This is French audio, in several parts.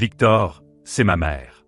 Victor, c'est ma mère.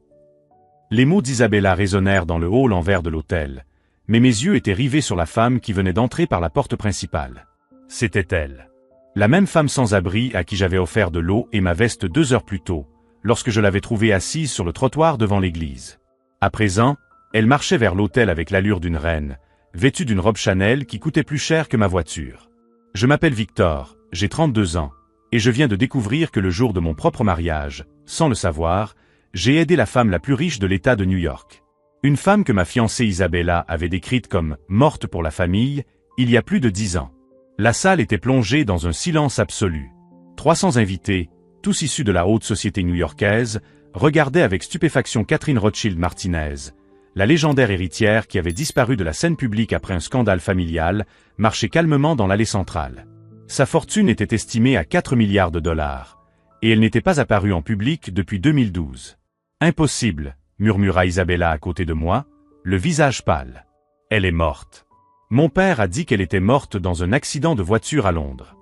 Les mots d'Isabella résonnèrent dans le hall en verre de l'hôtel, mais mes yeux étaient rivés sur la femme qui venait d'entrer par la porte principale. C'était elle. La même femme sans abri à qui j'avais offert de l'eau et ma veste 2 heures plus tôt, lorsque je l'avais trouvée assise sur le trottoir devant l'église. À présent, elle marchait vers l'hôtel avec l'allure d'une reine, vêtue d'une robe Chanel qui coûtait plus cher que ma voiture. Je m'appelle Victor, j'ai 32 ans, et je viens de découvrir que le jour de mon propre mariage, sans le savoir, j'ai aidé la femme la plus riche de l'État de New York. Une femme que ma fiancée Isabella avait décrite comme « morte pour la famille » il y a plus de 10 ans. La salle était plongée dans un silence absolu. 300 invités, tous issus de la haute société new-yorkaise, regardaient avec stupéfaction Catherine Rothschild Martinez, la légendaire héritière qui avait disparu de la scène publique après un scandale familial, marchait calmement dans l'allée centrale. Sa fortune était estimée à 4 milliards de dollars, et elle n'était pas apparue en public depuis 2012. « Impossible », murmura Isabella à côté de moi, le visage pâle. « Elle est morte. Mon père a dit qu'elle était morte dans un accident de voiture à Londres.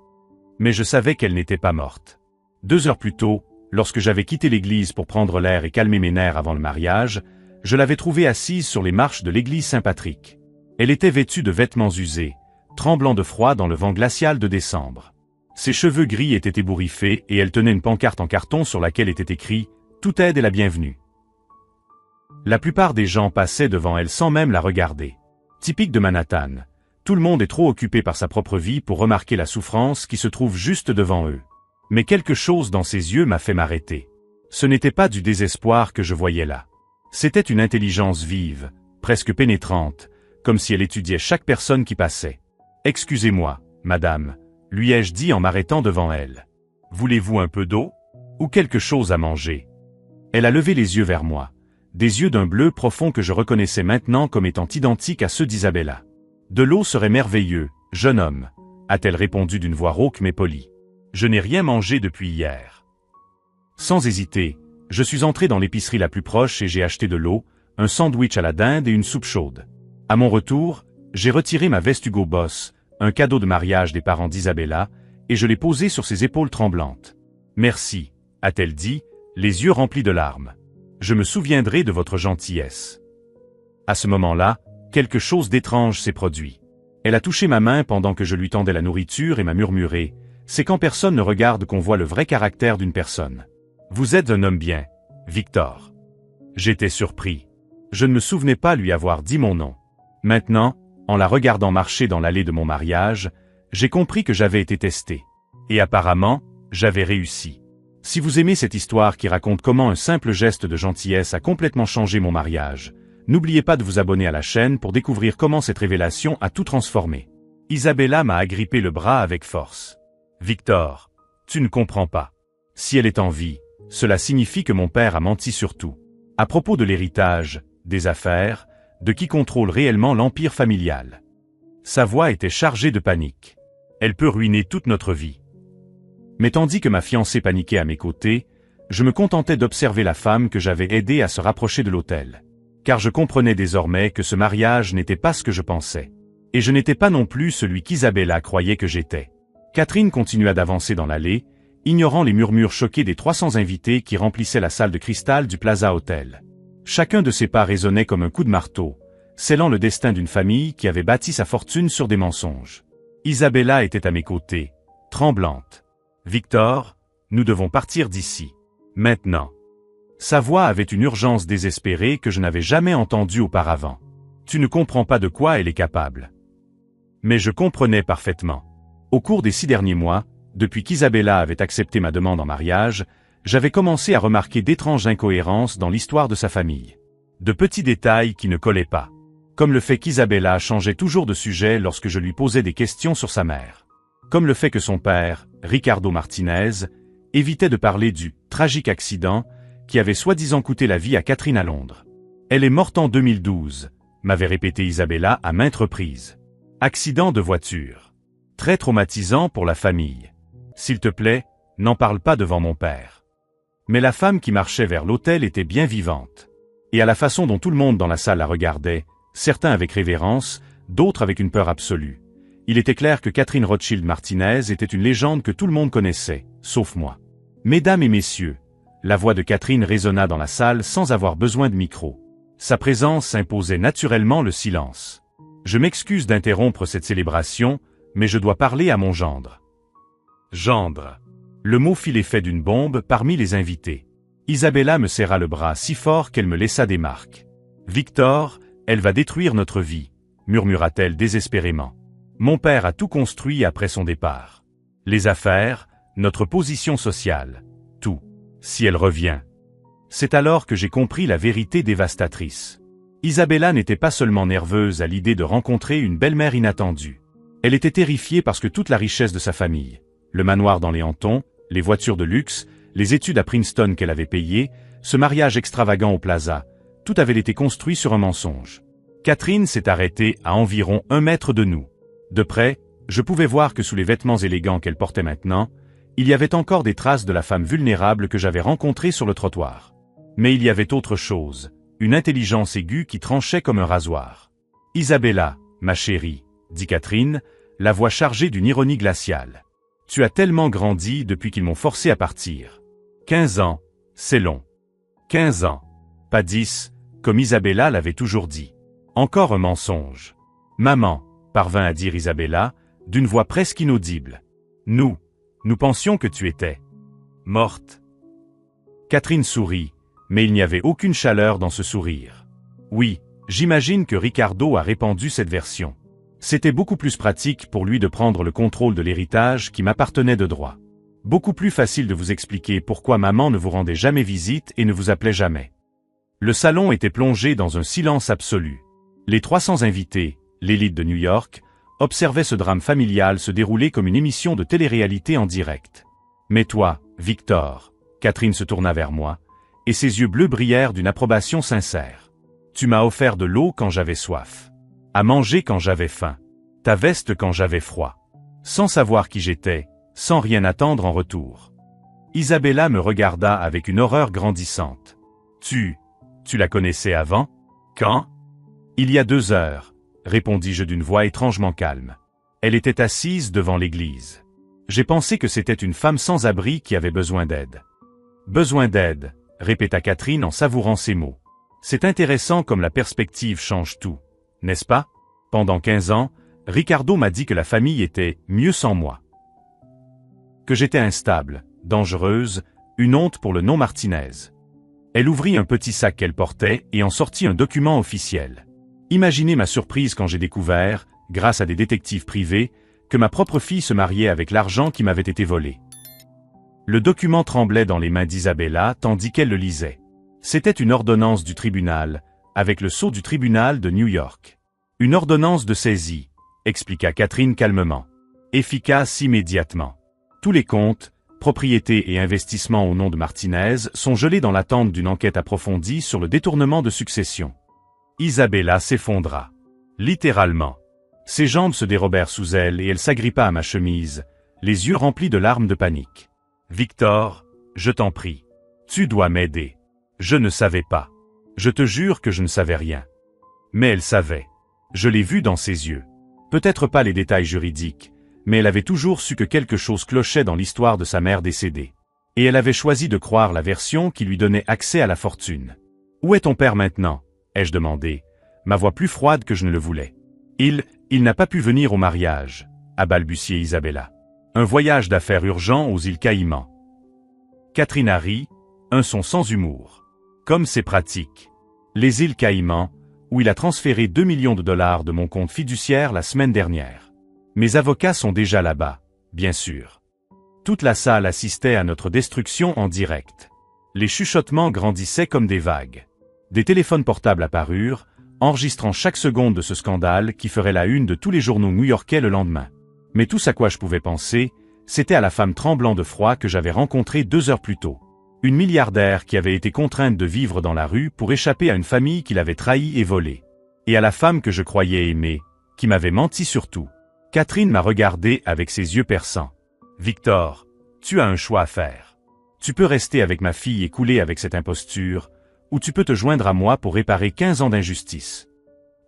Mais je savais qu'elle n'était pas morte. 2 heures plus tôt, lorsque j'avais quitté l'église pour prendre l'air et calmer mes nerfs avant le mariage, je l'avais trouvée assise sur les marches de l'église Saint-Patrick. Elle était vêtue de vêtements usés, tremblant de froid dans le vent glacial de décembre. Ses cheveux gris étaient ébouriffés et elle tenait une pancarte en carton sur laquelle était écrit « Toute aide est la bienvenue ». La plupart des gens passaient devant elle sans même la regarder. Typique de Manhattan, tout le monde est trop occupé par sa propre vie pour remarquer la souffrance qui se trouve juste devant eux. Mais quelque chose dans ses yeux m'a fait m'arrêter. Ce n'était pas du désespoir que je voyais là. C'était une intelligence vive, presque pénétrante, comme si elle étudiait chaque personne qui passait. « Excusez-moi, madame », lui ai-je dit en m'arrêtant devant elle. « Voulez-vous un peu d'eau? Ou quelque chose à manger ?» Elle a levé les yeux vers moi, des yeux d'un bleu profond que je reconnaissais maintenant comme étant identiques à ceux d'Isabella. « De l'eau serait merveilleux, jeune homme », a-t-elle répondu d'une voix rauque mais polie. « Je n'ai rien mangé depuis hier. » Sans hésiter, je suis entré dans l'épicerie la plus proche et j'ai acheté de l'eau, un sandwich à la dinde et une soupe chaude. À mon retour, j'ai retiré ma veste Hugo Boss, un cadeau de mariage des parents d'Isabella, et je l'ai posée sur ses épaules tremblantes. « Merci », a-t-elle dit, les yeux remplis de larmes. « Je me souviendrai de votre gentillesse. » À ce moment-là, quelque chose d'étrange s'est produit. Elle a touché ma main pendant que je lui tendais la nourriture et m'a murmuré « C'est quand personne ne regarde qu'on voit le vrai caractère d'une personne. Vous êtes un homme bien, Victor. » J'étais surpris. Je ne me souvenais pas lui avoir dit mon nom. Maintenant, en la regardant marcher dans l'allée de mon mariage, j'ai compris que j'avais été testé. Et apparemment, j'avais réussi. Si vous aimez cette histoire qui raconte comment un simple geste de gentillesse a complètement changé mon mariage, n'oubliez pas de vous abonner à la chaîne pour découvrir comment cette révélation a tout transformé. Isabella m'a agrippé le bras avec force. « Victor, tu ne comprends pas. Si elle est en vie, cela signifie que mon père a menti sur tout. À propos de l'héritage, des affaires, de qui contrôle réellement l'empire familial. » Sa voix était chargée de panique. « Elle peut ruiner toute notre vie. » Mais tandis que ma fiancée paniquait à mes côtés, je me contentais d'observer la femme que j'avais aidée à se rapprocher de l'autel. Car je comprenais désormais que ce mariage n'était pas ce que je pensais. Et je n'étais pas non plus celui qu'Isabella croyait que j'étais. Catherine continua d'avancer dans l'allée, ignorant les murmures choqués des 300 invités qui remplissaient la salle de cristal du Plaza Hotel. Chacun de ses pas résonnait comme un coup de marteau, scellant le destin d'une famille qui avait bâti sa fortune sur des mensonges. Isabella était à mes côtés, tremblante. « Victor, nous devons partir d'ici. Maintenant. » Sa voix avait une urgence désespérée que je n'avais jamais entendue auparavant. Tu ne comprends pas de quoi elle est capable. Mais je comprenais parfaitement. Au cours des 6 derniers mois, depuis qu'Isabella avait accepté ma demande en mariage, j'avais commencé à remarquer d'étranges incohérences dans l'histoire de sa famille. De petits détails qui ne collaient pas. Comme le fait qu'Isabella changeait toujours de sujet lorsque je lui posais des questions sur sa mère. Comme le fait que son père, Ricardo Martinez, évitait de parler du tragique accident qui avait soi-disant coûté la vie à Catherine à Londres. « Elle est morte en 2012, » m'avait répété Isabella à maintes reprises. Accident de voiture. Très traumatisant pour la famille. S'il te plaît, n'en parle pas devant mon père. Mais la femme qui marchait vers l'autel était bien vivante. Et à la façon dont tout le monde dans la salle la regardait, certains avec révérence, d'autres avec une peur absolue. Il était clair que Catherine Rothschild Martinez était une légende que tout le monde connaissait, sauf moi. Mesdames et messieurs, la voix de Catherine résonna dans la salle sans avoir besoin de micro. Sa présence imposait naturellement le silence. Je m'excuse d'interrompre cette célébration, mais je dois parler à mon gendre. Gendre. Le mot fit l'effet d'une bombe parmi les invités. Isabella me serra le bras si fort qu'elle me laissa des marques. « Victor, elle va détruire notre vie », murmura-t-elle désespérément. Mon père a tout construit après son départ. Les affaires, notre position sociale, tout. Si elle revient. C'est alors que j'ai compris la vérité dévastatrice. Isabella n'était pas seulement nerveuse à l'idée de rencontrer une belle-mère inattendue. Elle était terrifiée parce que toute la richesse de sa famille, le manoir dans les Hamptons, les voitures de luxe, les études à Princeton qu'elle avait payées, ce mariage extravagant au Plaza, tout avait été construit sur un mensonge. Catherine s'est arrêtée à environ 1 mètre de nous. De près, je pouvais voir que sous les vêtements élégants qu'elle portait maintenant, il y avait encore des traces de la femme vulnérable que j'avais rencontrée sur le trottoir. Mais il y avait autre chose, une intelligence aiguë qui tranchait comme un rasoir. « Isabella, ma chérie, » dit Catherine, la voix chargée d'une ironie glaciale. « Tu as tellement grandi depuis qu'ils m'ont forcé à partir. 15 ans, c'est long. 15 ans. Pas 10, comme Isabella l'avait toujours dit. Encore un mensonge. Maman, parvint à dire Isabella, d'une voix presque inaudible. Nous pensions que tu étais morte. Catherine sourit, mais il n'y avait aucune chaleur dans ce sourire. Oui, j'imagine que Ricardo a répandu cette version. C'était beaucoup plus pratique pour lui de prendre le contrôle de l'héritage qui m'appartenait de droit. Beaucoup plus facile de vous expliquer pourquoi maman ne vous rendait jamais visite et ne vous appelait jamais. Le salon était plongé dans un silence absolu. Les 300 invités, l'élite de New York, observaient ce drame familial se dérouler comme une émission de télé-réalité en direct. Mais toi, Victor, Catherine se tourna vers moi, et ses yeux bleus brillèrent d'une approbation sincère. Tu m'as offert de l'eau quand j'avais soif, à manger quand j'avais faim, ta veste quand j'avais froid, sans savoir qui j'étais, sans rien attendre en retour. Isabella me regarda avec une horreur grandissante. Tu la connaissais avant? Quand? Il y a 2 heures, répondis-je d'une voix étrangement calme. Elle était assise devant l'église. J'ai pensé que c'était une femme sans abri qui avait besoin d'aide. Besoin d'aide, répéta Catherine en savourant ces mots. C'est intéressant comme la perspective change tout, n'est-ce pas? Pendant 15 ans, Ricardo m'a dit que la famille était mieux sans moi. Que j'étais instable, dangereuse, une honte pour le nom Martinez. Elle ouvrit un petit sac qu'elle portait et en sortit un document officiel. Imaginez ma surprise quand j'ai découvert, grâce à des détectives privés, que ma propre fille se mariait avec l'argent qui m'avait été volé. Le document tremblait dans les mains d'Isabella tandis qu'elle le lisait. C'était une ordonnance du tribunal, avec le sceau du tribunal de New York. Une ordonnance de saisie, expliqua Catherine calmement. Efficace immédiatement. Tous les comptes, propriétés et investissements au nom de Martinez sont gelés dans l'attente d'une enquête approfondie sur le détournement de succession. Isabella s'effondra. Littéralement. Ses jambes se dérobèrent sous elle et elle s'agrippa à ma chemise, les yeux remplis de larmes de panique. « Victor, je t'en prie. Tu dois m'aider. Je ne savais pas. Je te jure que je ne savais rien. » Mais elle savait. Je l'ai vu dans ses yeux. Peut-être pas les détails juridiques, mais elle avait toujours su que quelque chose clochait dans l'histoire de sa mère décédée. Et elle avait choisi de croire la version qui lui donnait accès à la fortune. « Où est ton père maintenant ?» ai-je demandé, ma voix plus froide que je ne le voulais. Il n'a pas pu venir au mariage, a balbutié Isabella. Un voyage d'affaires urgent aux îles Caïmans. Catherine a ri, un son sans humour. Comme c'est pratique. Les îles Caïmans, où il a transféré 2 millions de dollars de mon compte fiduciaire la semaine dernière. Mes avocats sont déjà là-bas, bien sûr. Toute la salle assistait à notre destruction en direct. Les chuchotements grandissaient comme des vagues. Des téléphones portables apparurent, enregistrant chaque seconde de ce scandale qui ferait la une de tous les journaux new-yorkais le lendemain. Mais tout à quoi je pouvais penser, c'était à la femme tremblant de froid que j'avais rencontrée 2 heures plus tôt. Une milliardaire qui avait été contrainte de vivre dans la rue pour échapper à une famille qui l'avait trahie et volée. Et à la femme que je croyais aimer, qui m'avait menti sur tout. Catherine m'a regardé avec ses yeux perçants. « Victor, tu as un choix à faire. Tu peux rester avec ma fille et couler avec cette imposture, ou tu peux te joindre à moi pour réparer 15 ans d'injustice. »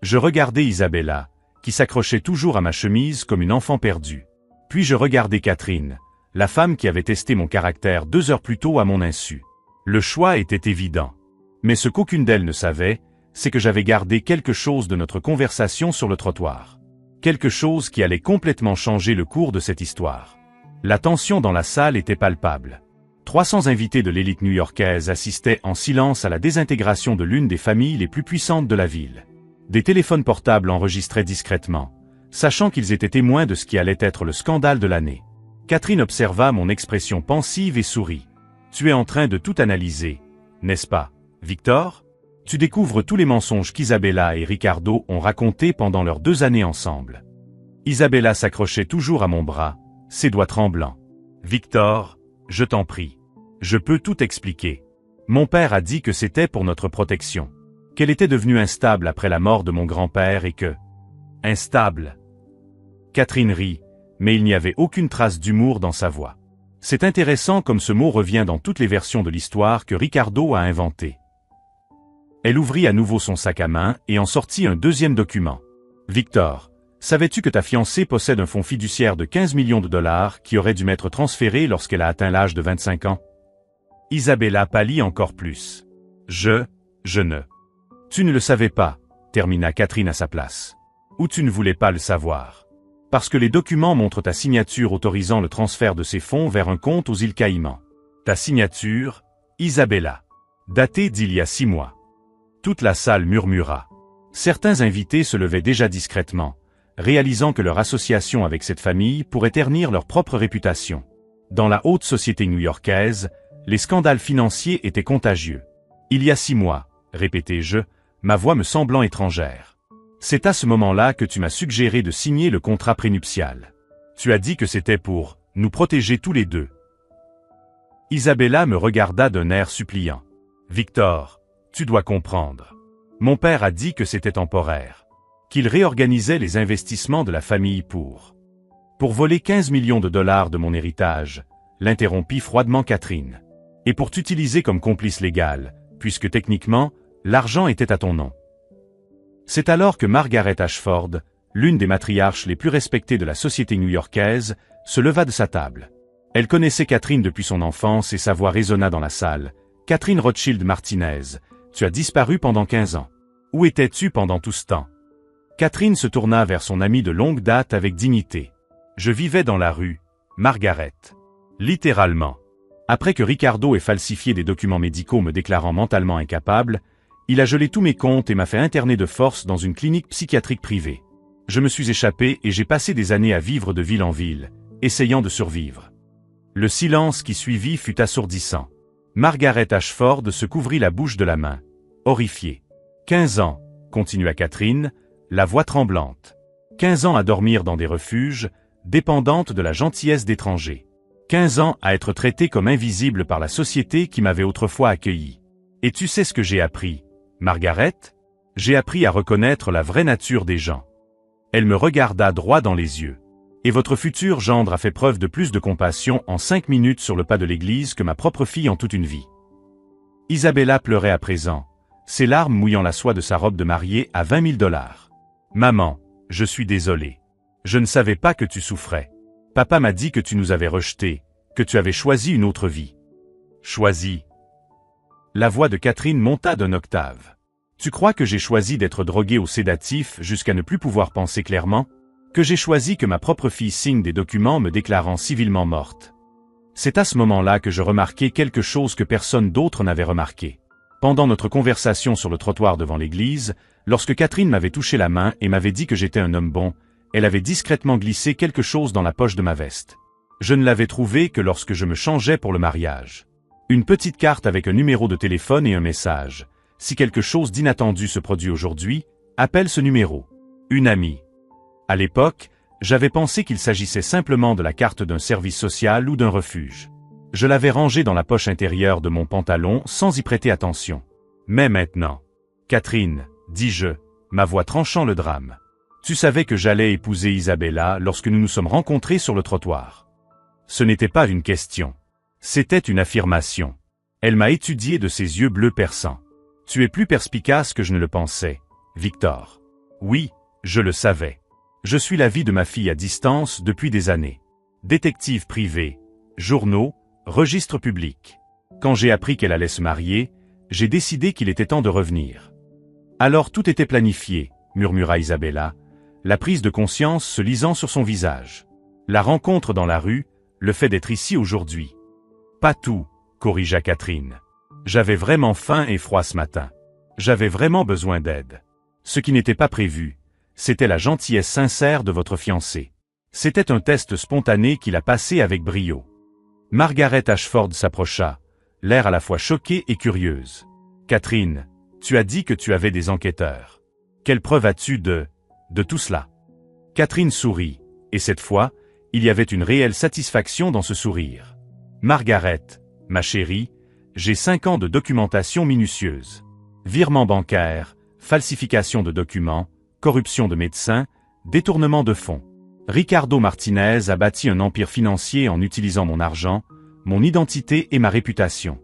Je regardais Isabella, qui s'accrochait toujours à ma chemise comme une enfant perdue. Puis je regardais Catherine, la femme qui avait testé mon caractère 2 heures plus tôt à mon insu. Le choix était évident. Mais ce qu'aucune d'elles ne savait, c'est que j'avais gardé quelque chose de notre conversation sur le trottoir. Quelque chose qui allait complètement changer le cours de cette histoire. La tension dans la salle était palpable. 300 invités de l'élite new-yorkaise assistaient en silence à la désintégration de l'une des familles les plus puissantes de la ville. Des téléphones portables enregistraient discrètement, sachant qu'ils étaient témoins de ce qui allait être le scandale de l'année. Catherine observa mon expression pensive et sourit. « Tu es en train de tout analyser, n'est-ce pas, Victor? Tu découvres tous les mensonges qu'Isabella et Ricardo ont racontés pendant leurs 2 années ensemble. » Isabella s'accrochait toujours à mon bras, ses doigts tremblants. « Victor, je t'en prie. Je peux tout expliquer. Mon père a dit que c'était pour notre protection. Qu'elle était devenue instable après la mort de mon grand-père et que... » Instable. Catherine rit, mais il n'y avait aucune trace d'humour dans sa voix. C'est intéressant comme ce mot revient dans toutes les versions de l'histoire que Ricardo a inventées. Elle ouvrit à nouveau son sac à main et en sortit un deuxième document. « Victor, savais-tu que ta fiancée possède un fonds fiduciaire de 15 millions de dollars qui aurait dû m'être transféré lorsqu'elle a atteint l'âge de 25 ans? » Isabella pâlit encore plus. « Je ne. » « Tu ne le savais pas, » termina Catherine à sa place. « Ou tu ne voulais pas le savoir. Parce que les documents montrent ta signature autorisant le transfert de ces fonds vers un compte aux îles Caïmans. Ta signature, Isabella. Datée d'il y a 6 mois. » Toute la salle murmura. Certains invités se levaient déjà discrètement, réalisant que leur association avec cette famille pourrait ternir leur propre réputation. Dans la haute société new-yorkaise, les scandales financiers étaient contagieux. « Il y a 6 mois, » répétai-je, ma voix me semblant étrangère. « C'est à ce moment-là que tu m'as suggéré de signer le contrat prénuptial. Tu as dit que c'était pour nous protéger tous les deux. » Isabella me regarda d'un air suppliant. « Victor, tu dois comprendre. Mon père a dit que c'était temporaire. Qu'il réorganisait les investissements de la famille pour voler 15 millions de dollars de mon héritage, » l'interrompit froidement Catherine. « Et pour t'utiliser comme complice légal, puisque techniquement, l'argent était à ton nom. » C'est alors que Margaret Ashford, l'une des matriarches les plus respectées de la société new-yorkaise, se leva de sa table. Elle connaissait Catherine depuis son enfance et sa voix résonna dans la salle. « Catherine Rothschild Martinez, tu as disparu pendant 15 ans. Où étais-tu pendant tout ce temps? » Catherine se tourna vers son amie de longue date avec dignité. « Je vivais dans la rue, Margaret. Littéralement. Après que Ricardo ait falsifié des documents médicaux me déclarant mentalement incapable, il a gelé tous mes comptes et m'a fait interner de force dans une clinique psychiatrique privée. Je me suis échappé et j'ai passé des années à vivre de ville en ville, essayant de survivre. » Le silence qui suivit fut assourdissant. Margaret Ashford se couvrit la bouche de la main, horrifiée. « 15 ans, » continua Catherine, la voix tremblante. « 15 ans à dormir dans des refuges, dépendante de la gentillesse d'étrangers. 15 ans à être traitée comme invisible par la société qui m'avait autrefois accueilli. Et tu sais ce que j'ai appris, Margaret? J'ai appris à reconnaître la vraie nature des gens. » Elle me regarda droit dans les yeux. « Et votre futur gendre a fait preuve de plus de compassion en 5 minutes sur le pas de l'église que ma propre fille en toute une vie. » Isabella pleurait à présent, ses larmes mouillant la soie de sa robe de mariée à 20 000 dollars. « Maman, je suis désolé. Je ne savais pas que tu souffrais. Papa m'a dit que tu nous avais rejetés, que tu avais choisi une autre vie. » Choisi. La voix de Catherine monta d'un octave. « Tu crois que j'ai choisi d'être drogué au sédatif jusqu'à ne plus pouvoir penser clairement? Que j'ai choisi que ma propre fille signe des documents me déclarant civilement morte? » C'est à ce moment-là que je remarquai quelque chose que personne d'autre n'avait remarqué. Pendant notre conversation sur le trottoir devant l'église, lorsque Catherine m'avait touché la main et m'avait dit que j'étais un homme bon, elle avait discrètement glissé quelque chose dans la poche de ma veste. Je ne l'avais trouvé que lorsque je me changeais pour le mariage. Une petite carte avec un numéro de téléphone et un message. « Si quelque chose d'inattendu se produit aujourd'hui, appelle ce numéro. Une amie. » À l'époque, j'avais pensé qu'il s'agissait simplement de la carte d'un service social ou d'un refuge. Je l'avais rangée dans la poche intérieure de mon pantalon sans y prêter attention. Mais maintenant, « Catherine, » dis-je, ma voix tranchant le drame. « Tu savais que j'allais épouser Isabella lorsque nous nous sommes rencontrés sur le trottoir. » Ce n'était pas une question. C'était une affirmation. Elle m'a étudié de ses yeux bleus perçants. « Tu es plus perspicace que je ne le pensais, Victor. » Oui, je le savais. Je suis la vie de ma fille à distance depuis des années. Détective privé, journaux, registre public. Quand j'ai appris qu'elle allait se marier, j'ai décidé qu'il était temps de revenir. Alors tout était planifié, murmura Isabella, la prise de conscience se lisant sur son visage. La rencontre dans la rue, le fait d'être ici aujourd'hui. Pas tout, corrigea Catherine. J'avais vraiment faim et froid ce matin. J'avais vraiment besoin d'aide. Ce qui n'était pas prévu, c'était la gentillesse sincère de votre fiancé. C'était un test spontané qu'il a passé avec brio. Margaret Ashford s'approcha, l'air à la fois choquée et curieuse. Catherine, tu as dit que tu avais des enquêteurs. Quelle preuve as-tu de tout cela? Catherine sourit, et cette fois, il y avait une réelle satisfaction dans ce sourire. Margaret, ma chérie, j'ai 5 ans de documentation minutieuse. Virements bancaires, falsification de documents, corruption de médecins, détournement de fonds. Ricardo Martinez a bâti un empire financier en utilisant mon argent, mon identité et ma réputation.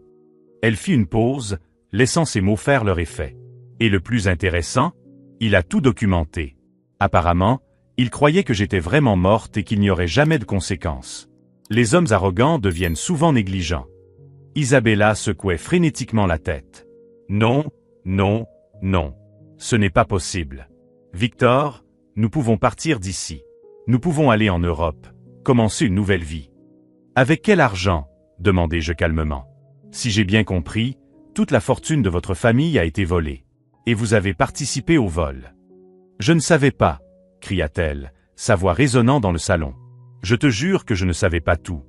Elle fit une pause, laissant ses mots faire leur effet. Et le plus intéressant, il a tout documenté. Apparemment, il croyait que j'étais vraiment morte et qu'il n'y aurait jamais de conséquences. Les hommes arrogants deviennent souvent négligents. Isabella secouait frénétiquement la tête. Non, non, non. Ce n'est pas possible. Victor, nous pouvons partir d'ici. Nous pouvons aller en Europe, commencer une nouvelle vie. Avec quel argent? Demandai-je calmement. Si j'ai bien compris, toute la fortune de votre famille a été volée. Et vous avez participé au vol. Je ne savais pas, cria-t-elle, sa voix résonnant dans le salon. Je te jure que je ne savais pas tout.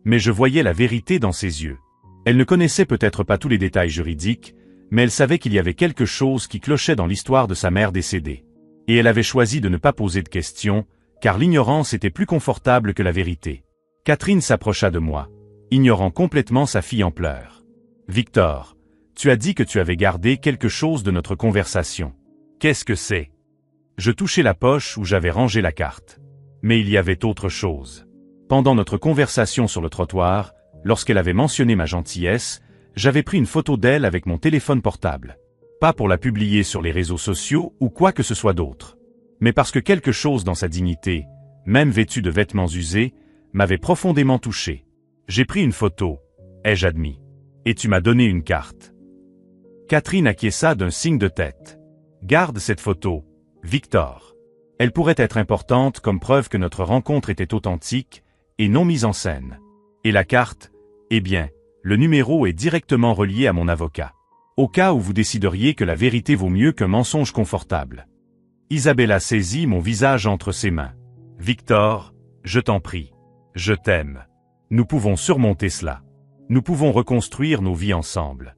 Mais je voyais la vérité dans ses yeux. Elle ne connaissait peut-être pas tous les détails juridiques, mais elle savait qu'il y avait quelque chose qui clochait dans l'histoire de sa mère décédée. Et elle avait choisi de ne pas poser de questions, car l'ignorance était plus confortable que la vérité. Catherine s'approcha de moi, ignorant complètement sa fille en pleurs. Victor, tu as dit que tu avais gardé quelque chose de notre conversation. Qu'est-ce que c'est? Je touchai la poche où j'avais rangé la carte. Mais il y avait autre chose. Pendant notre conversation sur le trottoir, lorsqu'elle avait mentionné ma gentillesse, j'avais pris une photo d'elle avec mon téléphone portable. Pas pour la publier sur les réseaux sociaux ou quoi que ce soit d'autre. Mais parce que quelque chose dans sa dignité, même vêtue de vêtements usés, m'avait profondément touché. J'ai pris une photo, ai-je admis. Et tu m'as donné une carte. Catherine acquiesça d'un signe de tête. Garde cette photo, Victor. Elle pourrait être importante comme preuve que notre rencontre était authentique et non mise en scène. Et la carte, eh bien, le numéro est directement relié à mon avocat. Au cas où vous décideriez que la vérité vaut mieux qu'un mensonge confortable. Isabella saisit mon visage entre ses mains. Victor, je t'en prie. Je t'aime. Nous pouvons surmonter cela. Nous pouvons reconstruire nos vies ensemble.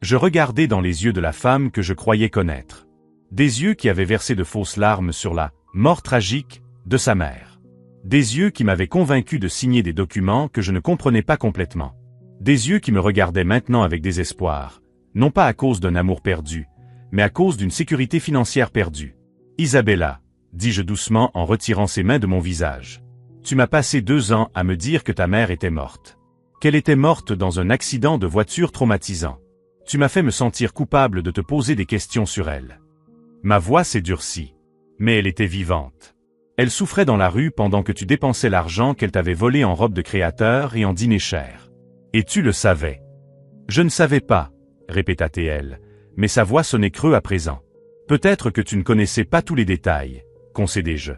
Je regardais dans les yeux de la femme que je croyais connaître. Des yeux qui avaient versé de fausses larmes sur la mort tragique de sa mère. Des yeux qui m'avaient convaincu de signer des documents que je ne comprenais pas complètement. Des yeux qui me regardaient maintenant avec désespoir, non pas à cause d'un amour perdu, mais à cause d'une sécurité financière perdue. Isabella, dis-je doucement en retirant ses mains de mon visage. Tu m'as passé 2 ans à me dire que ta mère était morte. Qu'elle était morte dans un accident de voiture traumatisant. Tu m'as fait me sentir coupable de te poser des questions sur elle. Ma voix s'est durcie. Mais elle était vivante. Elle souffrait dans la rue pendant que tu dépensais l'argent qu'elle t'avait volé en robe de créateur et en dîner cher. Et tu le savais. Je ne savais pas, répéta-t-elle, mais sa voix sonnait creux à présent. Peut-être que tu ne connaissais pas tous les détails, concédai-je.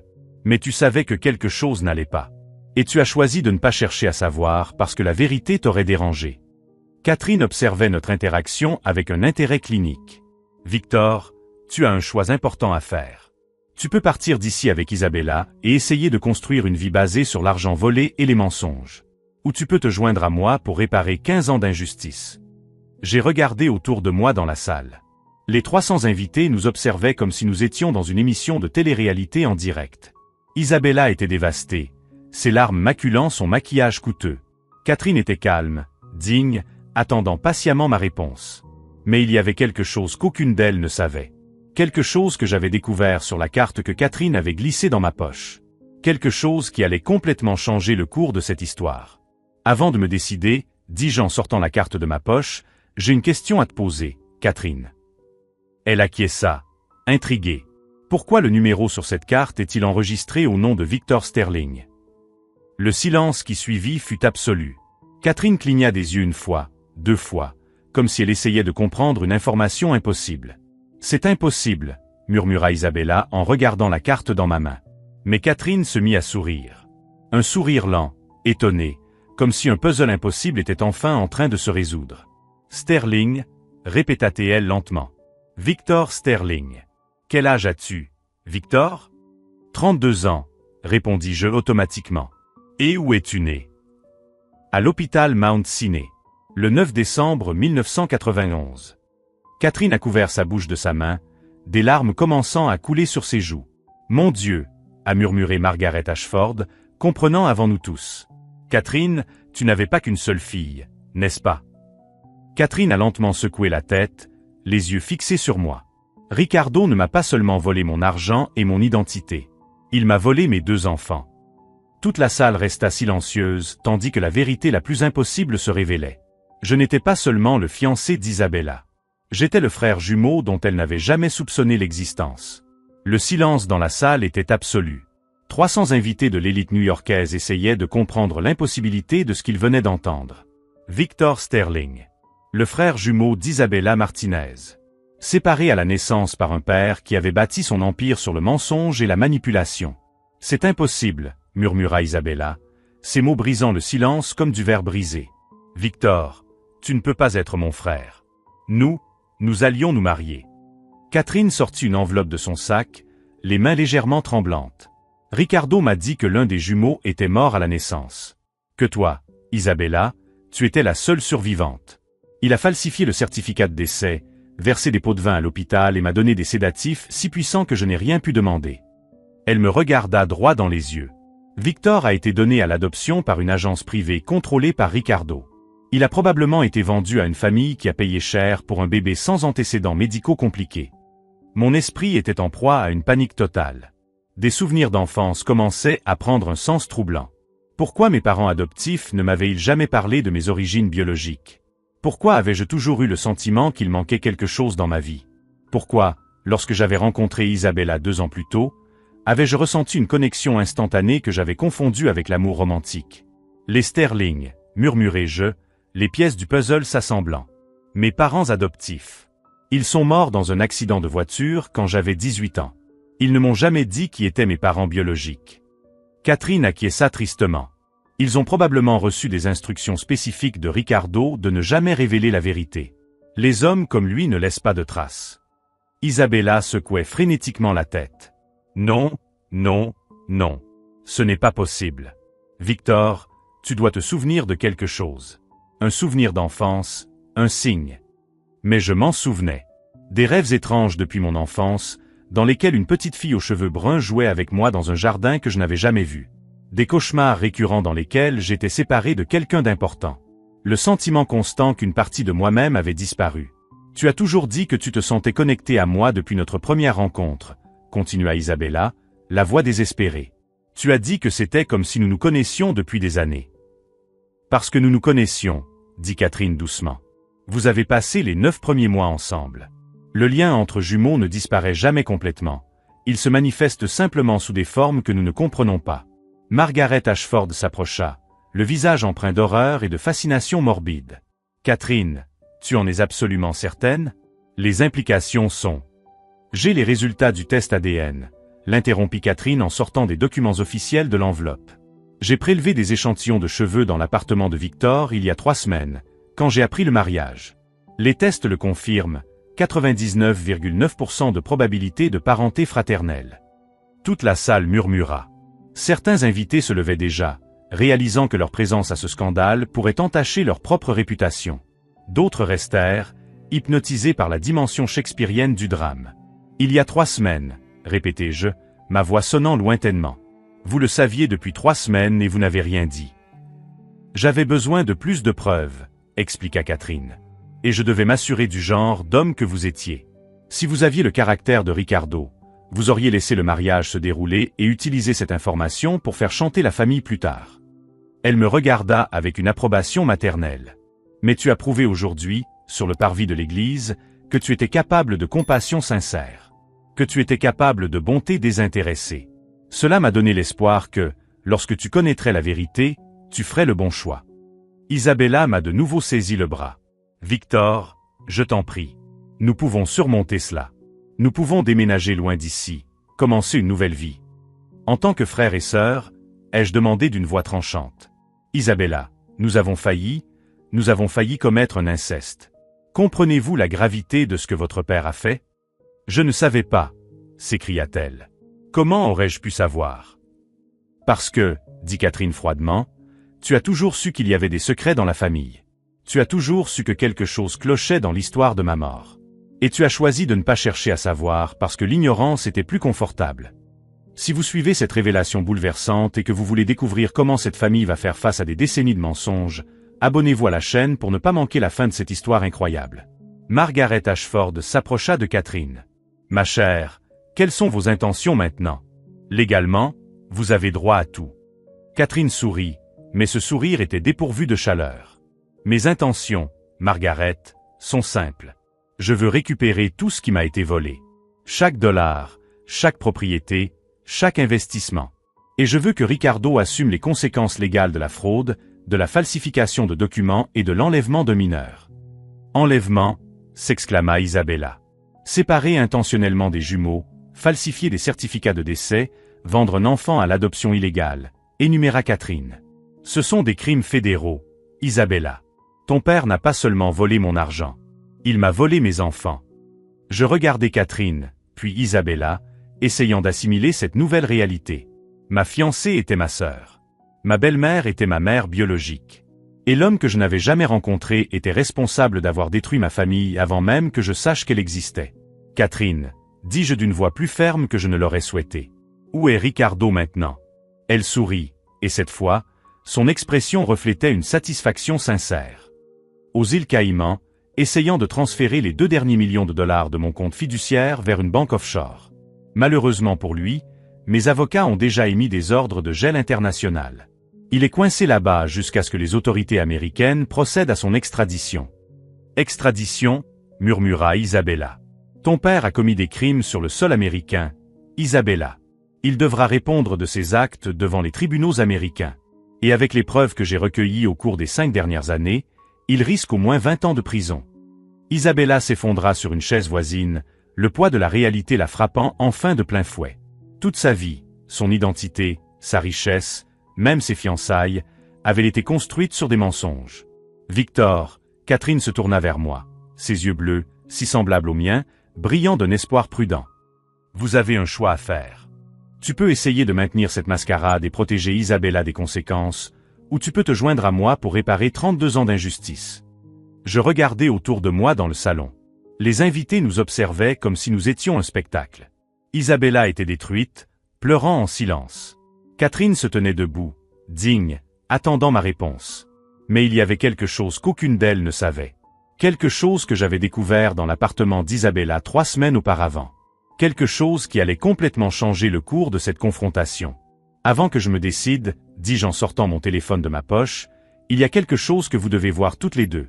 Mais tu savais que quelque chose n'allait pas. Et tu as choisi de ne pas chercher à savoir parce que la vérité t'aurait dérangé. Catherine observait notre interaction avec un intérêt clinique. Victor, tu as un choix important à faire. Tu peux partir d'ici avec Isabella et essayer de construire une vie basée sur l'argent volé et les mensonges. Ou tu peux te joindre à moi pour réparer 15 ans d'injustice. J'ai regardé autour de moi dans la salle. Les 300 invités nous observaient comme si nous étions dans une émission de télé-réalité en direct. Isabella était dévastée, ses larmes maculant son maquillage coûteux. Catherine était calme, digne, attendant patiemment ma réponse. Mais il y avait quelque chose qu'aucune d'elles ne savait. Quelque chose que j'avais découvert sur la carte que Catherine avait glissée dans ma poche. Quelque chose qui allait complètement changer le cours de cette histoire. Avant de me décider, dis-je en sortant la carte de ma poche, j'ai une question à te poser, Catherine. Elle acquiesça, intriguée. Pourquoi le numéro sur cette carte est-il enregistré au nom de Victor Sterling? Le silence qui suivit fut absolu. Catherine cligna des yeux une fois, 2 fois, comme si elle essayait de comprendre une information impossible. « C'est impossible », murmura Isabella en regardant la carte dans ma main. Mais Catherine se mit à sourire. Un sourire lent, étonné, comme si un puzzle impossible était enfin en train de se résoudre. « Sterling », répéta-t-elle lentement. « Victor Sterling. Quel âge as-tu, Victor ?»« 32 ans, répondis-je automatiquement. « Et où es-tu né ?»« À l'hôpital Mount Sinai, le 9 décembre 1991. » Catherine a couvert sa bouche de sa main, des larmes commençant à couler sur ses joues. « Mon Dieu !» a murmuré Margaret Ashford, comprenant avant nous tous. « Catherine, tu n'avais pas qu'une seule fille, n'est-ce pas ?» Catherine a lentement secoué la tête, les yeux fixés sur moi. « Ricardo ne m'a pas seulement volé mon argent et mon identité. Il m'a volé mes 2 enfants. » Toute la salle resta silencieuse, tandis que la vérité la plus impossible se révélait. Je n'étais pas seulement le fiancé d'Isabella. J'étais le frère jumeau dont elle n'avait jamais soupçonné l'existence. Le silence dans la salle était absolu. 300 invités de l'élite new-yorkaise essayaient de comprendre l'impossibilité de ce qu'ils venaient d'entendre. Victor Sterling, le frère jumeau d'Isabella Martinez. Séparé à la naissance par un père qui avait bâti son empire sur le mensonge et la manipulation. « C'est impossible », murmura Isabella, ses mots brisant le silence comme du verre brisé. « Victor, tu ne peux pas être mon frère. Nous allions nous marier. » Catherine sortit une enveloppe de son sac, les mains légèrement tremblantes. « Ricardo m'a dit que l'un des jumeaux était mort à la naissance. Que toi, Isabella, tu étais la seule survivante. Il a falsifié le certificat de décès, versé des pots de vin à l'hôpital et m'a donné des sédatifs si puissants que je n'ai rien pu demander. » Elle me regarda droit dans les yeux. « Victor a été donné à l'adoption par une agence privée contrôlée par Ricardo. Il a probablement été vendu à une famille qui a payé cher pour un bébé sans antécédents médicaux compliqués. » Mon esprit était en proie à une panique totale. Des souvenirs d'enfance commençaient à prendre un sens troublant. Pourquoi mes parents adoptifs ne m'avaient-ils jamais parlé de mes origines biologiques? Pourquoi avais-je toujours eu le sentiment qu'il manquait quelque chose dans ma vie? Pourquoi, lorsque j'avais rencontré Isabella 2 ans plus tôt, avais-je ressenti une connexion instantanée que j'avais confondue avec l'amour romantique? Les Sterling, murmurai-je, les pièces du puzzle s'assemblant. Mes parents adoptifs. Ils sont morts dans un accident de voiture quand j'avais 18 ans. Ils ne m'ont jamais dit qui étaient mes parents biologiques. Catherine acquiesça tristement. Ils ont probablement reçu des instructions spécifiques de Ricardo de ne jamais révéler la vérité. Les hommes comme lui ne laissent pas de traces. Isabella secouait frénétiquement la tête. Non, non, non. Ce n'est pas possible. Victor, tu dois te souvenir de quelque chose. Un souvenir d'enfance, un signe. Mais je m'en souvenais. Des rêves étranges depuis mon enfance, dans lesquels une petite fille aux cheveux bruns jouait avec moi dans un jardin que je n'avais jamais vu. Des cauchemars récurrents dans lesquels j'étais séparé de quelqu'un d'important. Le sentiment constant qu'une partie de moi-même avait disparu. Tu as toujours dit que tu te sentais connecté à moi depuis notre première rencontre, continua Isabella, la voix désespérée. Tu as dit que c'était comme si nous nous connaissions depuis des années. Parce que nous nous connaissions, dit Catherine doucement. Vous avez passé les 9 premiers mois ensemble. Le lien entre jumeaux ne disparaît jamais complètement. Il se manifeste simplement sous des formes que nous ne comprenons pas. Margaret Ashford s'approcha, le visage empreint d'horreur et de fascination morbide. Catherine, tu en es absolument certaine? Les implications sont... J'ai les résultats du test ADN, l'interrompit Catherine en sortant des documents officiels de l'enveloppe. J'ai prélevé des échantillons de cheveux dans l'appartement de Victor il y a 3 semaines, quand j'ai appris le mariage. Les tests le confirment, 99,9% de probabilité de parenté fraternelle. Toute la salle murmura. Certains invités se levaient déjà, réalisant que leur présence à ce scandale pourrait entacher leur propre réputation. D'autres restèrent, hypnotisés par la dimension shakespearienne du drame. Il y a 3 semaines, répétai-je, ma voix sonnant lointainement. Vous le saviez depuis 3 semaines et vous n'avez rien dit. J'avais besoin de plus de preuves, expliqua Catherine. Et je devais m'assurer du genre d'homme que vous étiez. Si vous aviez le caractère de Ricardo, vous auriez laissé le mariage se dérouler et utilisé cette information pour faire chanter la famille plus tard. Elle me regarda avec une approbation maternelle. Mais tu as prouvé aujourd'hui, sur le parvis de l'église, que tu étais capable de compassion sincère. Que tu étais capable de bonté désintéressée. Cela m'a donné l'espoir que, lorsque tu connaîtrais la vérité, tu ferais le bon choix. Isabella m'a de nouveau saisi le bras. Victor, je t'en prie. Nous pouvons surmonter cela. Nous pouvons déménager loin d'ici, commencer une nouvelle vie. En tant que frère et sœur, ai-je demandé d'une voix tranchante. Isabella, nous avons failli commettre un inceste. Comprenez-vous la gravité de ce que votre père a fait? Je ne savais pas, s'écria-t-elle. Comment aurais-je pu savoir? Parce que, dit Catherine froidement, tu as toujours su qu'il y avait des secrets dans la famille. Tu as toujours su que quelque chose clochait dans l'histoire de ma mort. Et tu as choisi de ne pas chercher à savoir parce que l'ignorance était plus confortable. Si vous suivez cette révélation bouleversante et que vous voulez découvrir comment cette famille va faire face à des décennies de mensonges, abonnez-vous à la chaîne pour ne pas manquer la fin de cette histoire incroyable. Margaret Ashford s'approcha de Catherine. Ma chère, quelles sont vos intentions maintenant? Légalement, vous avez droit à tout. Catherine sourit, mais ce sourire était dépourvu de chaleur. Mes intentions, Margaret, sont simples. Je veux récupérer tout ce qui m'a été volé. Chaque dollar, chaque propriété, chaque investissement. Et je veux que Ricardo assume les conséquences légales de la fraude, de la falsification de documents et de l'enlèvement de mineurs. Enlèvement, s'exclama Isabella. Séparer intentionnellement des jumeaux, falsifier des certificats de décès, vendre un enfant à l'adoption illégale, énuméra Catherine. Ce sont des crimes fédéraux, Isabella. Ton père n'a pas seulement volé mon argent. Il m'a volé mes enfants. Je regardai Catherine, puis Isabella, essayant d'assimiler cette nouvelle réalité. Ma fiancée était ma sœur. Ma belle-mère était ma mère biologique. Et l'homme que je n'avais jamais rencontré était responsable d'avoir détruit ma famille avant même que je sache qu'elle existait. Catherine, dis-je d'une voix plus ferme que je ne l'aurais souhaité. Où est Ricardo maintenant? Elle sourit, et cette fois, son expression reflétait une satisfaction sincère. Aux îles Caïmans, essayant de transférer les 2 derniers millions de dollars de mon compte fiduciaire vers une banque offshore. Malheureusement pour lui, mes avocats ont déjà émis des ordres de gel international. Il est coincé là-bas jusqu'à ce que les autorités américaines procèdent à son extradition. Extradition, murmura Isabella. Ton père a commis des crimes sur le sol américain, Isabella. Il devra répondre de ses actes devant les tribunaux américains. Et avec les preuves que j'ai recueillies au cours des 5 dernières années, il risque au moins 20 ans de prison. Isabella s'effondra sur une chaise voisine, le poids de la réalité la frappant enfin de plein fouet. Toute sa vie, son identité, sa richesse, même ses fiançailles, avaient été construites sur des mensonges. Victor, Catherine se tourna vers moi, ses yeux bleus, si semblables aux miens, brillant d'un espoir prudent. Vous avez un choix à faire. Tu peux essayer de maintenir cette mascarade et protéger Isabella des conséquences, ou tu peux te joindre à moi pour réparer 32 ans d'injustice. Je regardais autour de moi dans le salon. Les invités nous observaient comme si nous étions un spectacle. Isabella était détruite, pleurant en silence. Catherine se tenait debout, digne, attendant ma réponse. Mais il y avait quelque chose qu'aucune d'elles ne savait. Quelque chose que j'avais découvert dans l'appartement d'Isabella 3 semaines auparavant. Quelque chose qui allait complètement changer le cours de cette confrontation. Avant que je me décide, dis-je en sortant mon téléphone de ma poche, il y a quelque chose que vous devez voir toutes les deux.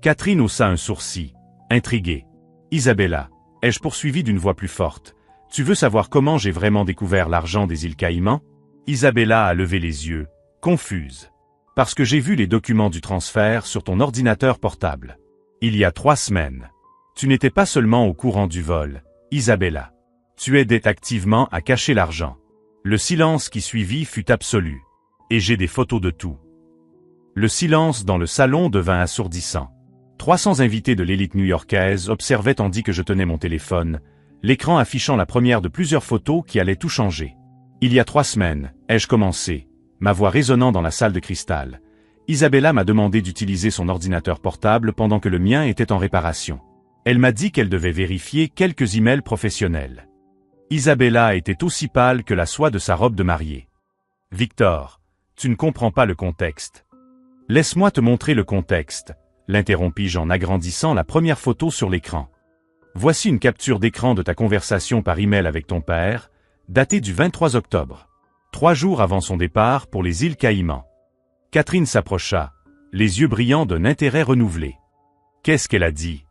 Catherine haussa un sourcil, intriguée. Isabella, ai-je poursuivi d'une voix plus forte. Tu veux savoir comment j'ai vraiment découvert l'argent des îles Caïmans? Isabella a levé les yeux, confuse. Parce que j'ai vu les documents du transfert sur ton ordinateur portable. Il y a 3 semaines. Tu n'étais pas seulement au courant du vol, Isabella. Tu aidais activement à cacher l'argent. Le silence qui suivit fut absolu. Et j'ai des photos de tout. Le silence dans le salon devint assourdissant. 300 invités de l'élite new-yorkaise observaient tandis que je tenais mon téléphone, l'écran affichant la première de plusieurs photos qui allaient tout changer. Il y a 3 semaines, ai-je commencé, ma voix résonnant dans la salle de cristal. Isabella m'a demandé d'utiliser son ordinateur portable pendant que le mien était en réparation. Elle m'a dit qu'elle devait vérifier quelques emails professionnels. Isabella était aussi pâle que la soie de sa robe de mariée. Victor, tu ne comprends pas le contexte. Laisse-moi te montrer le contexte, l'interrompis-je en agrandissant la première photo sur l'écran. Voici une capture d'écran de ta conversation par email avec ton père, datée du 23 octobre. 3 jours avant son départ pour les îles Caïmans. Catherine s'approcha, les yeux brillants d'un intérêt renouvelé. Qu'est-ce qu'elle a dit?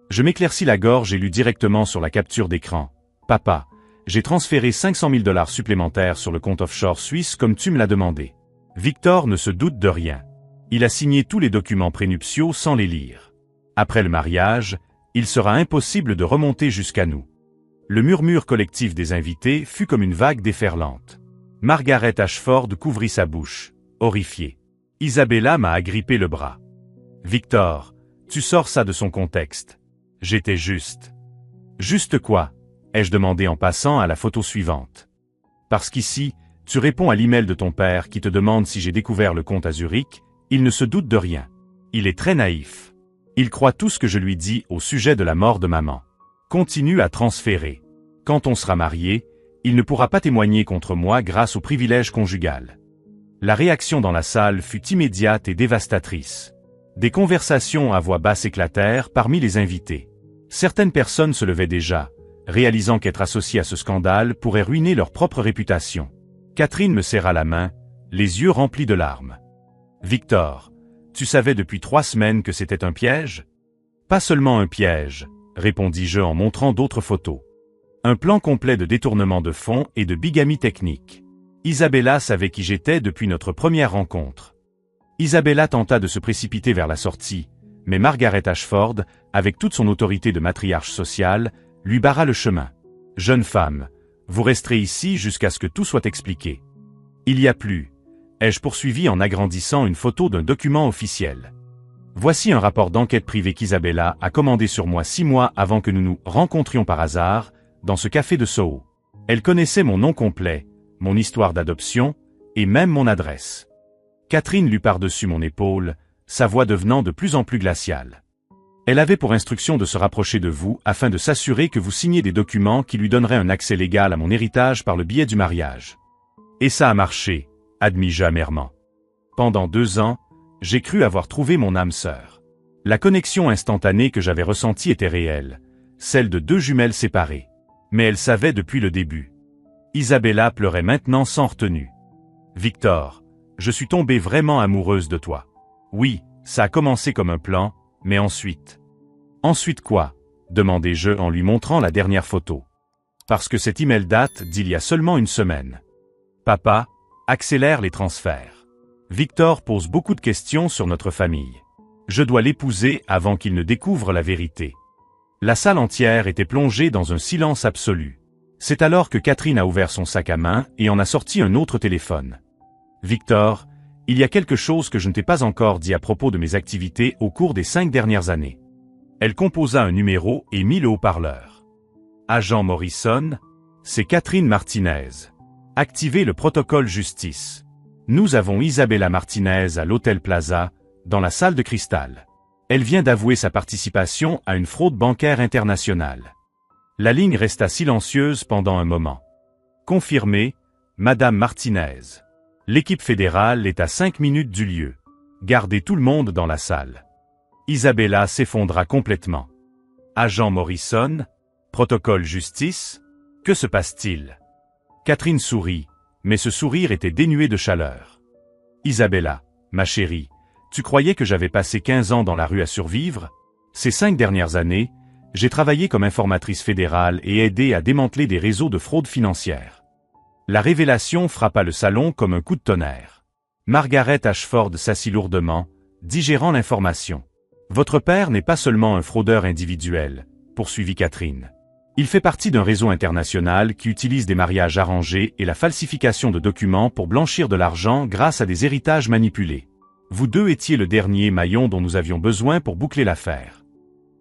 Je m'éclaircis la gorge et lus directement sur la capture d'écran. Papa, j'ai transféré 500 000 $ supplémentaires sur le compte offshore suisse comme tu me l'as demandé. Victor ne se doute de rien. Il a signé tous les documents prénuptiaux sans les lire. Après le mariage, il sera impossible de remonter jusqu'à nous. Le murmure collectif des invités fut comme une vague déferlante. Margaret Ashford couvrit sa bouche, horrifiée. Isabella m'a agrippé le bras. « Victor, tu sors ça de son contexte. J'étais juste. » « Juste quoi ?» ai-je demandé en passant à la photo suivante. « Parce qu'ici, tu réponds à l'email de ton père qui te demande si j'ai découvert le compte à Zurich, il ne se doute de rien. Il est très naïf. Il croit tout ce que je lui dis au sujet de la mort de maman. Continue à transférer. Quand on sera marié, il ne pourra pas témoigner contre moi grâce au privilège conjugal. » La réaction dans la salle fut immédiate et dévastatrice. Des conversations à voix basse éclatèrent parmi les invités. Certaines personnes se levaient déjà, réalisant qu'être associées à ce scandale pourrait ruiner leur propre réputation. Catherine me serra la main, les yeux remplis de larmes. « Victor, tu savais depuis 3 semaines que c'était un piège ? » « Pas seulement un piège, » répondis-je en montrant d'autres photos. Un plan complet de détournement de fonds et de bigamie technique. Isabella savait qui j'étais depuis notre première rencontre. Isabella tenta de se précipiter vers la sortie, mais Margaret Ashford, avec toute son autorité de matriarche sociale, lui barra le chemin. « Jeune femme, vous resterez ici jusqu'à ce que tout soit expliqué. » « Il y a plus, » ai-je poursuivi en agrandissant une photo d'un document officiel. Voici un rapport d'enquête privée qu'Isabella a commandé sur moi 6 mois avant que nous nous rencontrions par hasard, dans ce café de Soho. Elle connaissait mon nom complet, mon histoire d'adoption, et même mon adresse. Catherine lut par-dessus mon épaule, sa voix devenant de plus en plus glaciale. Elle avait pour instruction de se rapprocher de vous afin de s'assurer que vous signiez des documents qui lui donneraient un accès légal à mon héritage par le biais du mariage. Et ça a marché, admis-je amèrement. Pendant 2 ans, j'ai cru avoir trouvé mon âme sœur. La connexion instantanée que j'avais ressentie était réelle, celle de 2 jumelles séparées. Mais elle savait depuis le début. Isabella pleurait maintenant sans retenue. « Victor, je suis tombée vraiment amoureuse de toi. Oui, ça a commencé comme un plan, mais ensuite... » « Ensuite quoi ?» demandai-je en lui montrant la dernière photo. Parce que cet email date d'il y a seulement 1 semaine. Papa, accélère les transferts. Victor pose beaucoup de questions sur notre famille. Je dois l'épouser avant qu'il ne découvre la vérité. La salle entière était plongée dans un silence absolu. C'est alors que Catherine a ouvert son sac à main et en a sorti un autre téléphone. « Victor, il y a quelque chose que je ne t'ai pas encore dit à propos de mes activités au cours des 5 dernières années. » Elle composa un numéro et mit le haut-parleur. « Agent Morrison, c'est Catherine Martinez. Activez le protocole justice. Nous avons Isabella Martinez à l'Hôtel Plaza, dans la salle de cristal. Elle vient d'avouer sa participation à une fraude bancaire internationale. » La ligne resta silencieuse pendant un moment. « Confirmé, Madame Martinez. L'équipe fédérale est à 5 minutes du lieu. Gardez tout le monde dans la salle. » Isabella s'effondra complètement. « Agent Morrison, protocole justice, que se passe-t-il » Catherine sourit, mais ce sourire était dénué de chaleur. « Isabella, ma chérie, tu croyais que j'avais passé 15 ans dans la rue à survivre? Ces 5 dernières années, j'ai travaillé comme informatrice fédérale et aidé à démanteler des réseaux de fraude financière. » La révélation frappa le salon comme un coup de tonnerre. Margaret Ashford s'assit lourdement, digérant l'information. « Votre père n'est pas seulement un fraudeur individuel, » poursuivit Catherine. Il fait partie d'un réseau international qui utilise des mariages arrangés et la falsification de documents pour blanchir de l'argent grâce à des héritages manipulés. Vous deux étiez le dernier maillon dont nous avions besoin pour boucler l'affaire. »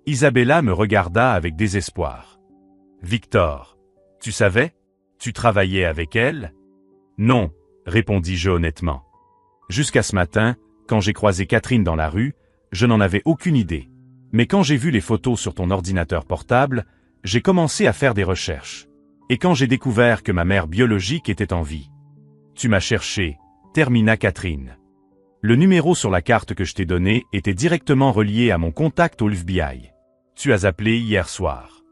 Isabella me regarda avec désespoir. « Victor, tu savais? Tu travaillais avec elle? » « Non, » répondis-je honnêtement. Jusqu'à ce matin, quand j'ai croisé Catherine dans la rue, je n'en avais aucune idée. Mais quand j'ai vu les photos sur ton ordinateur portable, j'ai commencé à faire des recherches. Et quand j'ai découvert que ma mère biologique était en vie. Tu m'as cherché, termina Catherine. Le numéro sur la carte que je t'ai donné était directement relié à mon contact au FBI. Tu as appelé hier soir.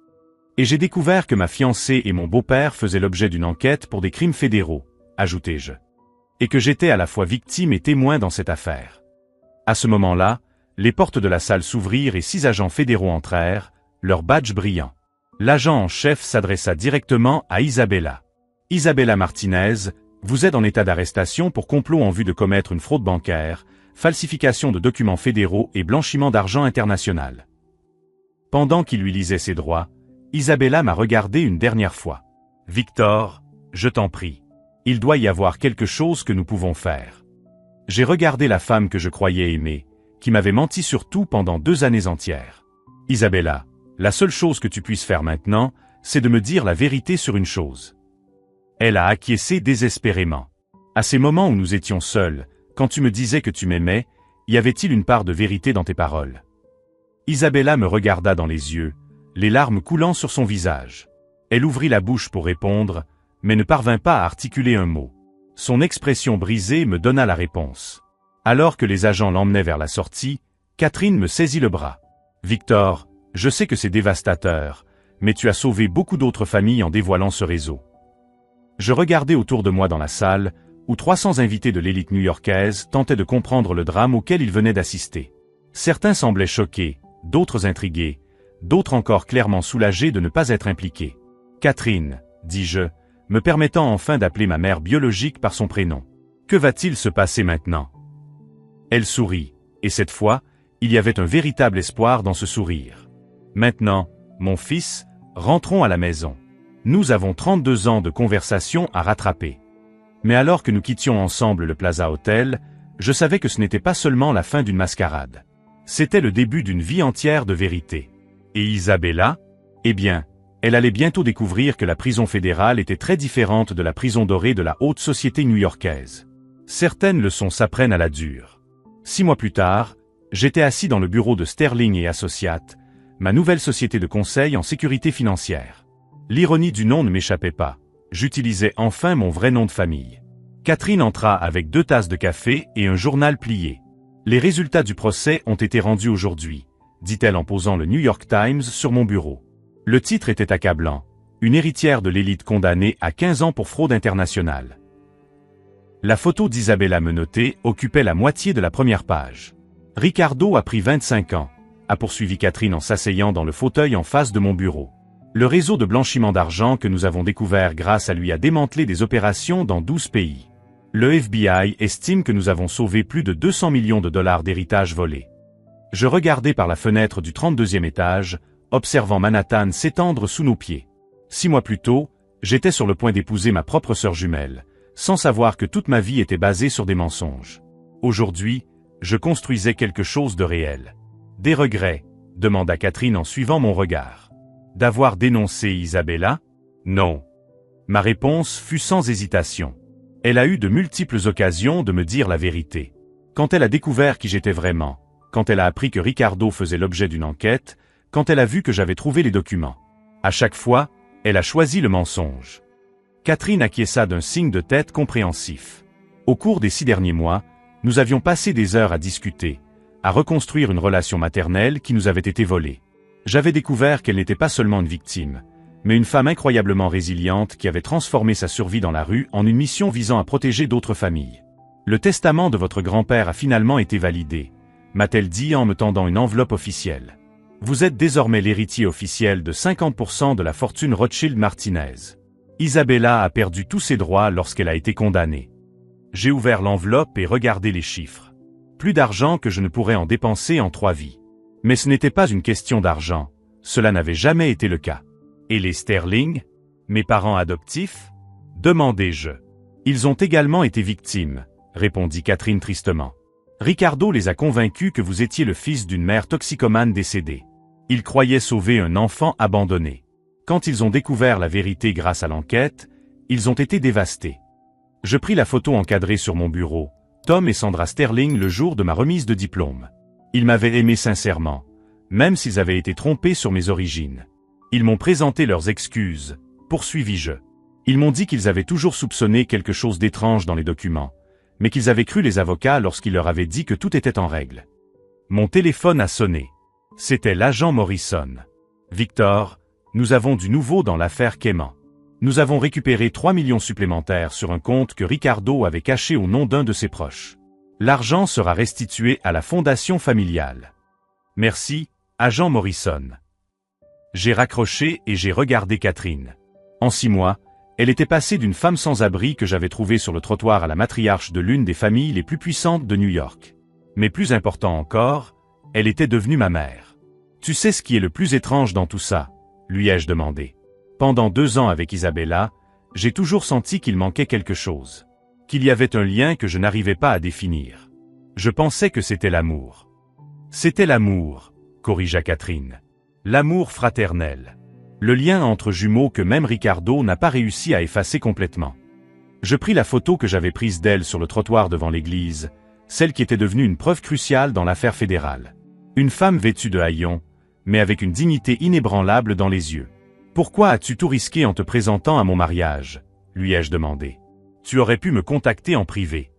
Et j'ai découvert que ma fiancée et mon beau-père faisaient l'objet d'une enquête pour des crimes fédéraux, ajoutai-je. Et que j'étais à la fois victime et témoin dans cette affaire. À ce moment-là, les portes de la salle s'ouvrirent et 6 agents fédéraux entrèrent, leurs badges brillants. L'agent en chef s'adressa directement à Isabella. « Isabella Martinez, vous êtes en état d'arrestation pour complot en vue de commettre une fraude bancaire, falsification de documents fédéraux et blanchiment d'argent international. Pendant qu'il lui lisait ses droits, Isabella m'a regardé une dernière fois. « Victor, je t'en prie. Il doit y avoir quelque chose que nous pouvons faire. » J'ai regardé la femme que je croyais aimer, qui m'avait menti sur tout pendant 2 années entières. « Isabella, la seule chose que tu puisses faire maintenant, c'est de me dire la vérité sur une chose. » Elle a acquiescé désespérément. À ces moments où nous étions seuls, quand tu me disais que tu m'aimais, y avait-il une part de vérité dans tes paroles? Isabella me regarda dans les yeux, les larmes coulant sur son visage. Elle ouvrit la bouche pour répondre, mais ne parvint pas à articuler un mot. Son expression brisée me donna la réponse. Alors que les agents l'emmenaient vers la sortie, Catherine me saisit le bras. « Victor, je sais que c'est dévastateur, mais tu as sauvé beaucoup d'autres familles en dévoilant ce réseau. » Je regardais autour de moi dans la salle, où 300 invités de l'élite new-yorkaise tentaient de comprendre le drame auquel ils venaient d'assister. Certains semblaient choqués, d'autres intrigués, d'autres encore clairement soulagés de ne pas être impliqués. « Catherine, dis-je, me permettant enfin d'appeler ma mère biologique par son prénom. Que va-t-il se passer maintenant? » Elle sourit, et cette fois, il y avait un véritable espoir dans ce sourire. « Maintenant, mon fils, rentrons à la maison. Nous avons 32 ans de conversation à rattraper. » Mais alors que nous quittions ensemble le Plaza Hotel, je savais que ce n'était pas seulement la fin d'une mascarade. C'était le début d'une vie entière de vérité. Et Isabella? Eh bien, elle allait bientôt découvrir que la prison fédérale était très différente de la prison dorée de la haute société new-yorkaise. Certaines leçons s'apprennent à la dure. 6 mois plus tard, j'étais assis dans le bureau de Sterling et Associates, ma nouvelle société de conseil en sécurité financière. L'ironie du nom ne m'échappait pas. J'utilisais enfin mon vrai nom de famille. Catherine entra avec 2 tasses de café et un journal plié. « Les résultats du procès ont été rendus aujourd'hui, » dit-elle en posant le New York Times sur mon bureau. Le titre était accablant. Une héritière de l'élite condamnée à 15 ans pour fraude internationale. La photo d'Isabella menottée occupait la moitié de la première page. « Ricardo a pris 25 ans, » a poursuivi Catherine en s'asseyant dans le fauteuil en face de mon bureau. Le réseau de blanchiment d'argent que nous avons découvert grâce à lui a démantelé des opérations dans 12 pays. Le FBI estime que nous avons sauvé plus de 200 millions de dollars d'héritage volé. Je regardais par la fenêtre du 32e étage, observant Manhattan s'étendre sous nos pieds. 6 mois plus tôt, j'étais sur le point d'épouser ma propre sœur jumelle, sans savoir que toute ma vie était basée sur des mensonges. Aujourd'hui, je construisais quelque chose de réel. « Des regrets ?» demanda Catherine en suivant mon regard. « D'avoir dénoncé Isabella? Non. » Ma réponse fut sans hésitation. Elle a eu de multiples occasions de me dire la vérité. Quand elle a découvert qui j'étais vraiment, quand elle a appris que Ricardo faisait l'objet d'une enquête, quand elle a vu que j'avais trouvé les documents. À chaque fois, elle a choisi le mensonge. Catherine acquiesça d'un signe de tête compréhensif. Au cours des 6 derniers mois, nous avions passé des heures à discuter, à reconstruire une relation maternelle qui nous avait été volée. J'avais découvert qu'elle n'était pas seulement une victime, mais une femme incroyablement résiliente qui avait transformé sa survie dans la rue en une mission visant à protéger d'autres familles. « Le testament de votre grand-père a finalement été validé », m'a-t-elle dit en me tendant une enveloppe officielle. « Vous êtes désormais l'héritier officiel de 50% de la fortune Rothschild-Martinez. » Isabella a perdu tous ses droits lorsqu'elle a été condamnée. J'ai ouvert l'enveloppe et regardé les chiffres. Plus d'argent que je ne pourrais en dépenser en 3 vies. Mais ce n'était pas une question d'argent, cela n'avait jamais été le cas. Et les Sterling? Mes parents adoptifs? Demandai-je. Ils ont également été victimes, répondit Catherine tristement. Ricardo les a convaincus que vous étiez le fils d'une mère toxicomane décédée. Ils croyaient sauver un enfant abandonné. Quand ils ont découvert la vérité grâce à l'enquête, ils ont été dévastés. Je pris la photo encadrée sur mon bureau, Tom et Sandra Sterling le jour de ma remise de diplôme. Ils m'avaient aimé sincèrement, même s'ils avaient été trompés sur mes origines. Ils m'ont présenté leurs excuses, poursuivis-je. Ils m'ont dit qu'ils avaient toujours soupçonné quelque chose d'étrange dans les documents, mais qu'ils avaient cru les avocats lorsqu'ils leur avaient dit que tout était en règle. Mon téléphone a sonné. C'était l'agent Morrison. « Victor, nous avons du nouveau dans l'affaire Cayman. Nous avons récupéré 3 millions supplémentaires sur un compte que Ricardo avait caché au nom d'un de ses proches. L'argent sera restitué à la fondation familiale. Merci, agent Morrison. » J'ai raccroché et j'ai regardé Catherine. En 6 mois, elle était passée d'une femme sans abri que j'avais trouvée sur le trottoir à la matriarche de l'une des familles les plus puissantes de New York. Mais plus important encore, elle était devenue ma mère. Tu sais ce qui est le plus étrange dans tout ça, lui ai-je demandé. Pendant 2 ans avec Isabella, j'ai toujours senti qu'il manquait quelque chose. Qu'il y avait un lien que je n'arrivais pas à définir. Je pensais que c'était l'amour. C'était l'amour, corrigea Catherine. L'amour fraternel. Le lien entre jumeaux que même Ricardo n'a pas réussi à effacer complètement. Je pris la photo que j'avais prise d'elle sur le trottoir devant l'église, celle qui était devenue une preuve cruciale dans l'affaire fédérale. Une femme vêtue de haillons, mais avec une dignité inébranlable dans les yeux. « Pourquoi as-tu tout risqué en te présentant à mon mariage ?» lui ai-je demandé. « Tu aurais pu me contacter en privé. »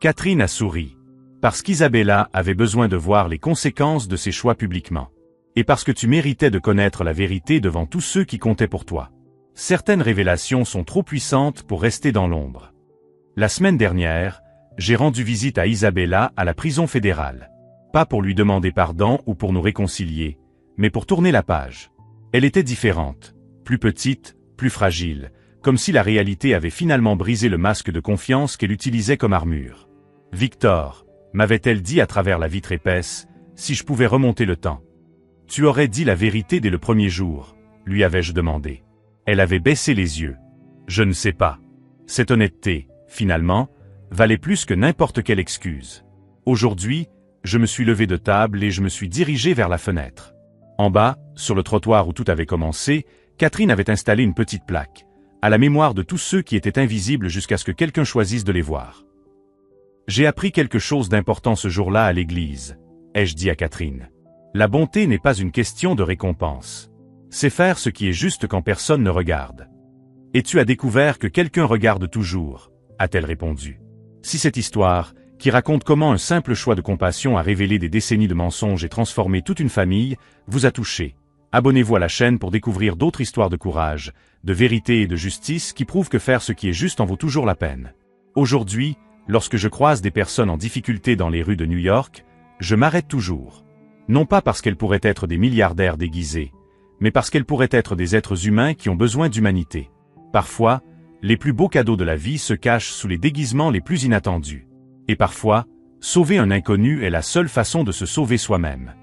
Catherine a souri. Parce qu'Isabella avait besoin de voir les conséquences de ses choix publiquement. Et parce que tu méritais de connaître la vérité devant tous ceux qui comptaient pour toi. Certaines révélations sont trop puissantes pour rester dans l'ombre. La semaine dernière, j'ai rendu visite à Isabella à la prison fédérale. Pas pour lui demander pardon ou pour nous réconcilier, mais pour tourner la page. Elle était différente, plus petite, plus fragile, comme si la réalité avait finalement brisé le masque de confiance qu'elle utilisait comme armure. « Victor », m'avait-elle dit à travers la vitre épaisse, si je pouvais remonter le temps. « Tu aurais dit la vérité dès le premier jour », lui avais-je demandé. Elle avait baissé les yeux. « Je ne sais pas. » Cette honnêteté, finalement, valait plus que n'importe quelle excuse. Aujourd'hui, je me suis levé de table et je me suis dirigé vers la fenêtre. En bas, sur le trottoir où tout avait commencé, Catherine avait installé une petite plaque, à la mémoire de tous ceux qui étaient invisibles jusqu'à ce que quelqu'un choisisse de les voir. J'ai appris quelque chose d'important ce jour-là à l'église, ai-je dit à Catherine. La bonté n'est pas une question de récompense. C'est faire ce qui est juste quand personne ne regarde. Et tu as découvert que quelqu'un regarde toujours, a-t-elle répondu. Si cette histoire, qui raconte comment un simple choix de compassion a révélé des décennies de mensonges et transformé toute une famille, vous a touché, abonnez-vous à la chaîne pour découvrir d'autres histoires de courage, de vérité et de justice qui prouvent que faire ce qui est juste en vaut toujours la peine. Aujourd'hui, lorsque je croise des personnes en difficulté dans les rues de New York, je m'arrête toujours. Non pas parce qu'elles pourraient être des milliardaires déguisés, mais parce qu'elles pourraient être des êtres humains qui ont besoin d'humanité. Parfois, les plus beaux cadeaux de la vie se cachent sous les déguisements les plus inattendus. Et parfois, sauver un inconnu est la seule façon de se sauver soi-même.